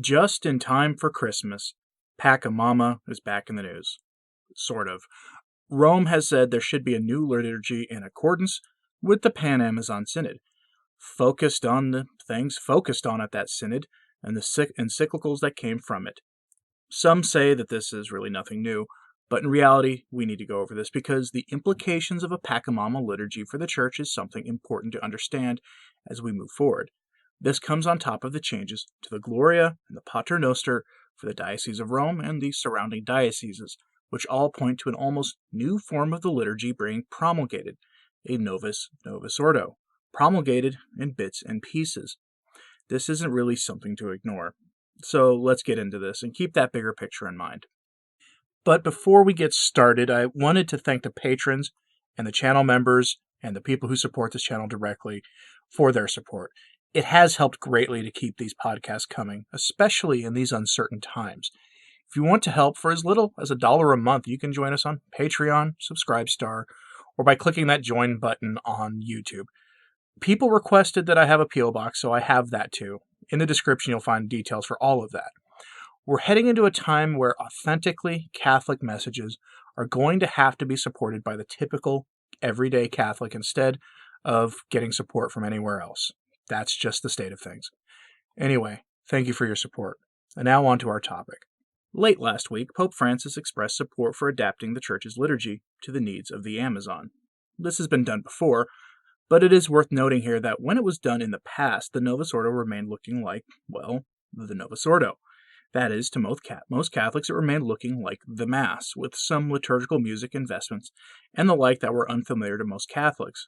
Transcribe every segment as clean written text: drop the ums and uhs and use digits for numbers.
Just in time for Christmas, Pachamama is back in the news. Sort of. Rome has said there should be a new liturgy in accordance with the Pan-Amazon Synod, focused on the things focused on at that synod and the encyclicals that came from it. Some say that this is really nothing new, but in reality, we need to go over this because the implications of a Pachamama liturgy for the Church is something important to understand as we move forward. This comes on top of the changes to the Gloria and the Pater Noster for the Diocese of Rome and the surrounding dioceses, which all point to an almost new form of the liturgy being promulgated, a Novus Ordo, promulgated in bits and pieces. This isn't really something to ignore. So let's get into this and keep that bigger picture in mind. But before we get started, I wanted to thank the patrons and the channel members and the people who support this channel directly for their support. It has helped greatly to keep these podcasts coming, especially in these uncertain times. If you want to help for as little as $1 a month, you can join us on Patreon, Subscribestar, or by clicking that join button on YouTube. People requested that I have a P.O. box, so I have that too. In the description, you'll find details for all of that. We're heading into a time where authentically Catholic messages are going to have to be supported by the typical everyday Catholic instead of getting support from anywhere else. That's just the state of things. Anyway, thank you for your support. And now on to our topic. Late last week, Pope Francis expressed support for adapting the Church's liturgy to the needs of the Amazon. This has been done before, but it is worth noting here that when it was done in the past, the Novus Ordo remained looking like, well, the Novus Ordo. That is, to most Catholics, it remained looking like the Mass, with some liturgical music investments and the like that were unfamiliar to most Catholics.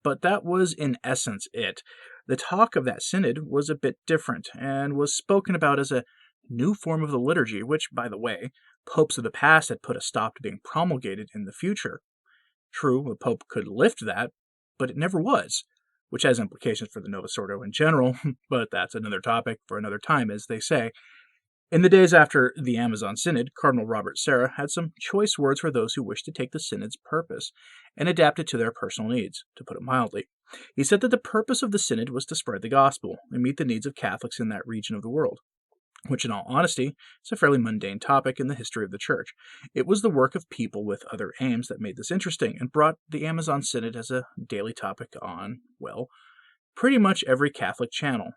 But that was in essence it. The talk of that synod was a bit different, and was spoken about as a new form of the liturgy, which, by the way, popes of the past had put a stop to being promulgated in the future. True, a pope could lift that, but it never was, which has implications for the Novus Ordo in general, but that's another topic for another time, as they say. In the days after the Amazon Synod, Cardinal Robert Sarah had some choice words for those who wished to take the Synod's purpose and adapt it to their personal needs, to put it mildly. He said that the purpose of the Synod was to spread the gospel and meet the needs of Catholics in that region of the world, which in all honesty is a fairly mundane topic in the history of the Church. It was the work of people with other aims that made this interesting and brought the Amazon Synod as a daily topic on, well, pretty much every Catholic channel,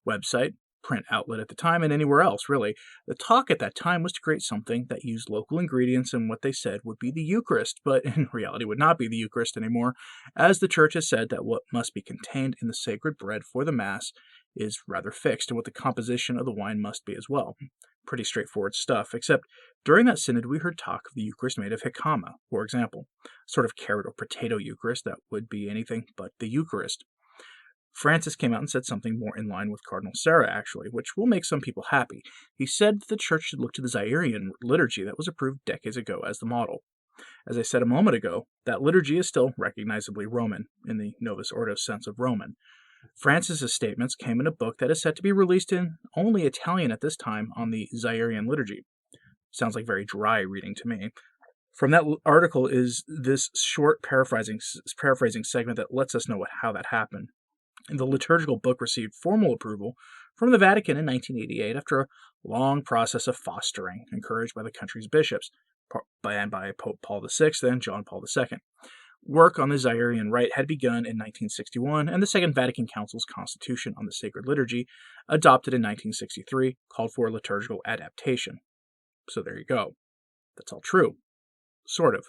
website, print outlet at the time, and anywhere else, really. The talk at that time was to create something that used local ingredients and what they said would be the Eucharist, but in reality would not be the Eucharist anymore, as the Church has said that what must be contained in the sacred bread for the Mass is rather fixed, and what the composition of the wine must be as well. Pretty straightforward stuff, except during that synod we heard talk of the Eucharist made of jicama, for example, sort of carrot or potato Eucharist that would be anything but the Eucharist. Francis came out and said something more in line with Cardinal Sarah, actually, which will make some people happy. He said that the Church should look to the Zairian liturgy that was approved decades ago as the model. As I said a moment ago, that liturgy is still recognizably Roman, in the Novus Ordo sense of Roman. Francis's statements came in a book that is set to be released in only Italian at this time on the Zairian liturgy. Sounds like very dry reading to me. From that article is this short paraphrasing segment that lets us know how that happened. The liturgical book received formal approval from the Vatican in 1988 after a long process of fostering, encouraged by the country's bishops, and by Pope Paul VI and John Paul II. Work on the Zairian Rite had begun in 1961, and the Second Vatican Council's Constitution on the Sacred Liturgy, adopted in 1963, called for liturgical adaptation. So there you go. That's all true. Sort of.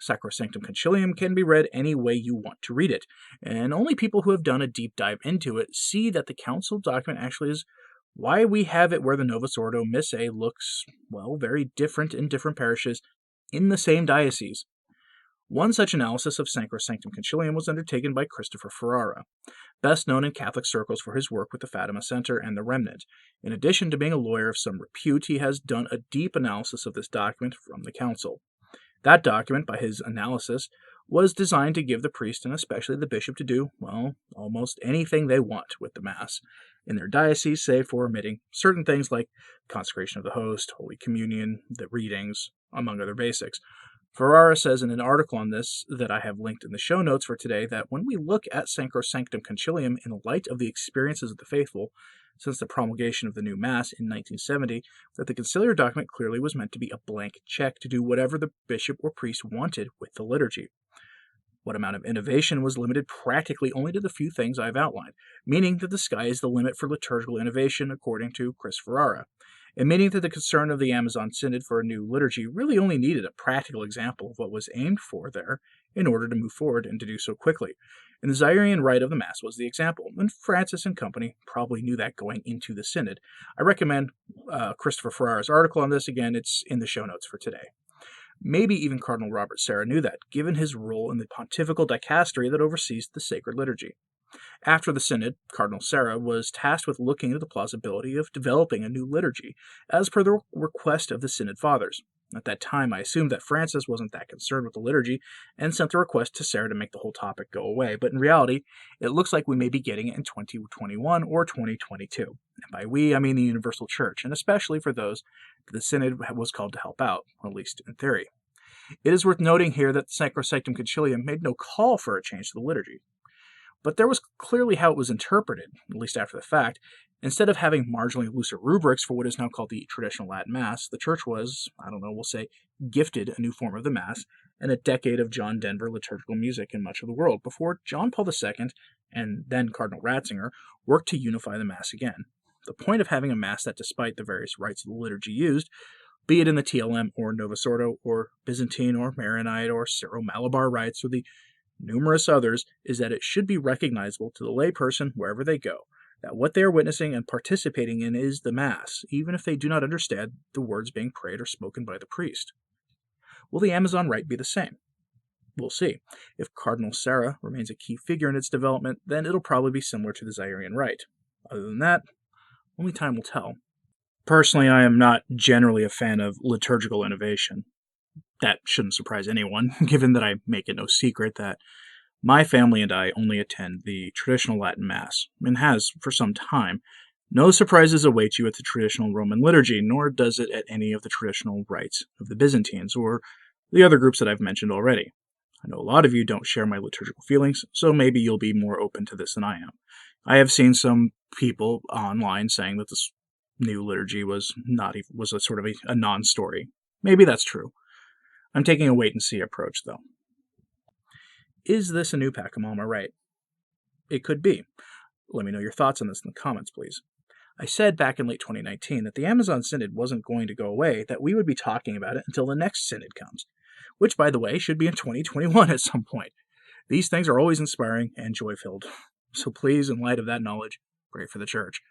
Sacrosanctum Concilium can be read any way you want to read it, and only people who have done a deep dive into it see that the council document actually is why we have it where the Novus Ordo Missae looks, well, very different in different parishes in the same diocese. One such analysis of Sacrosanctum Concilium was undertaken by Christopher Ferrara, best known in Catholic circles for his work with the Fatima Center and the Remnant. In addition to being a lawyer of some repute, he has done a deep analysis of this document from the council. That document, by his analysis, was designed to give the priest and especially the bishop to do, well, almost anything they want with the Mass in their diocese, save for omitting certain things like consecration of the host, Holy Communion, the readings, among other basics. Ferrara says in an article on this that I have linked in the show notes for today that when we look at Sacrosanctum Concilium in light of the experiences of the faithful since the promulgation of the new Mass in 1970, that the conciliar document clearly was meant to be a blank check to do whatever the bishop or priest wanted with the liturgy. What amount of innovation was limited practically only to the few things I've outlined, meaning that the sky is the limit for liturgical innovation according to Chris Ferrara, and meaning that the concern of the Amazon Synod for a new liturgy really only needed a practical example of what was aimed for there in order to move forward and to do so quickly. And the Zairian rite of the Mass was the example, and Francis and company probably knew that going into the Synod. I recommend Christopher Ferrara's article on this. Again, it's in the show notes for today. Maybe even Cardinal Robert Sarah knew that, given his role in the pontifical dicastery that oversees the sacred liturgy. After the Synod, Cardinal Sarah was tasked with looking into the plausibility of developing a new liturgy, as per the request of the Synod Fathers. At that time, I assumed that Francis wasn't that concerned with the liturgy and sent the request to Sarah to make the whole topic go away, but in reality, it looks like we may be getting it in 2021 or 2022. And by we, I mean the Universal Church, and especially for those that the Synod was called to help out, at least in theory. It is worth noting here that the Sacrosanctum Concilium made no call for a change to the liturgy. But there was clearly how it was interpreted, at least after the fact. Instead of having marginally looser rubrics for what is now called the traditional Latin Mass, the Church was, we'll say, gifted a new form of the Mass and a decade of John Denver liturgical music in much of the world before John Paul II and then Cardinal Ratzinger worked to unify the Mass again. The point of having a Mass that, despite the various rites of the liturgy used, be it in the TLM or Novus Ordo or Byzantine or Maronite or Syro-Malabar rites or the numerous others, is that it should be recognizable to the layperson wherever they go, that what they are witnessing and participating in is the Mass, even if they do not understand the words being prayed or spoken by the priest. Will the Amazon rite be the same? We'll see. If Cardinal Sarah remains a key figure in its development, then it'll probably be similar to the Zairian rite. Other than that, only time will tell. Personally, I am not generally a fan of liturgical innovation. That shouldn't surprise anyone, given that I make it no secret that my family and I only attend the traditional Latin Mass, and has for some time. No surprises await you at the traditional Roman liturgy, nor does it at any of the traditional rites of the Byzantines, or the other groups that I've mentioned already. I know a lot of you don't share my liturgical feelings, so maybe you'll be more open to this than I am. I have seen some people online saying that this new liturgy was a sort of a non-story. Maybe that's true. I'm taking a wait-and-see approach, though. Is this a new Pachamama rite? It could be. Let me know your thoughts on this in the comments, please. I said back in late 2019 that the Amazon Synod wasn't going to go away, that we would be talking about it until the next Synod comes, which, by the way, should be in 2021 at some point. These things are always inspiring and joy-filled, so please, in light of that knowledge, pray for the Church.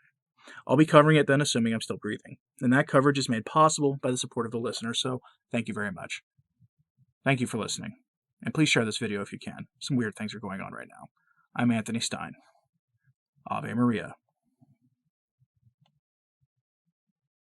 I'll be covering it then, assuming I'm still breathing, and that coverage is made possible by the support of the listener, so thank you very much. Thank you for listening, and please share this video if you can. Some weird things are going on right now. I'm Anthony Stine. Ave Maria.